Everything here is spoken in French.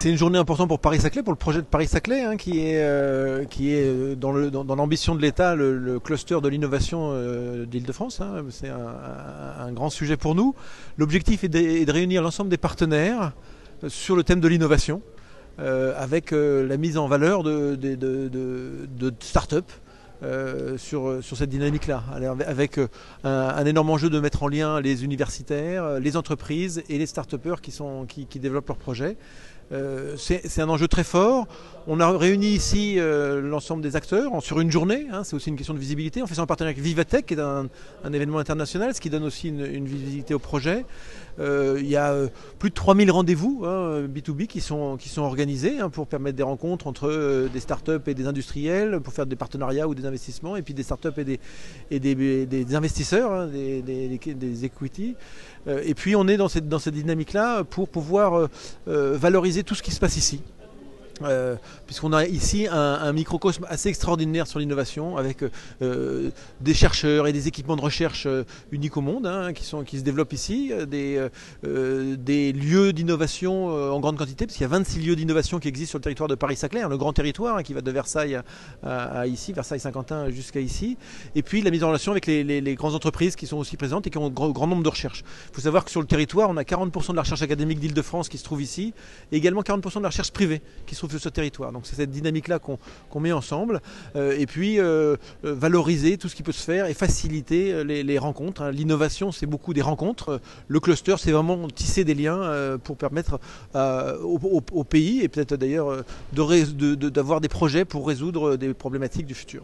C'est une journée importante pour Paris-Saclay, pour le projet de Paris-Saclay, hein, qui est dans l'ambition de l'État, le cluster de l'innovation d'Île-de-France. Hein. C'est un grand sujet pour nous. L'objectif est de réunir l'ensemble des partenaires sur le thème de l'innovation, avec la mise en valeur de start-up. Sur cette dynamique-là, avec un énorme enjeu de mettre en lien les universitaires, les entreprises et les start-upers qui développent leurs projets. C'est un enjeu très fort. On a réuni ici l'ensemble des acteurs sur une journée, hein, c'est aussi une question de visibilité. On fait ça en partenariat avec Vivatech, qui est un événement international, ce qui donne aussi une visibilité au projet. Il y a plus de 3000 rendez-vous B2B qui sont organisés pour permettre des rencontres entre des startups et des industriels, pour faire des partenariats ou des investissements, et puis des startups et des investisseurs, des equity. Et puis on est dans cette dynamique-là pour pouvoir valoriser tout ce qui se passe ici. Puisqu'on a ici un microcosme assez extraordinaire sur l'innovation, avec des chercheurs et des équipements de recherche uniques au monde, hein, qui se développent ici, des lieux d'innovation en grande quantité, parce qu'il y a 26 lieux d'innovation qui existent sur le territoire de Paris-Saclay, hein, le grand territoire, hein, qui va de Versailles à ici, Versailles-Saint-Quentin jusqu'à ici, et puis la mise en relation avec les grandes entreprises qui sont aussi présentes et qui ont un grand nombre de recherches. Il faut savoir que sur le territoire, on a 40% de la recherche académique d'Île-de-France qui se trouve ici, et également 40% de la recherche privée qui se trouve sur ce territoire. Donc c'est cette dynamique-là qu'on met ensemble, et puis valoriser tout ce qui peut se faire et faciliter les rencontres. Hein. L'innovation, c'est beaucoup des rencontres. Le cluster, c'est vraiment tisser des liens pour permettre au pays, et peut-être d'ailleurs d'avoir des projets pour résoudre des problématiques du futur.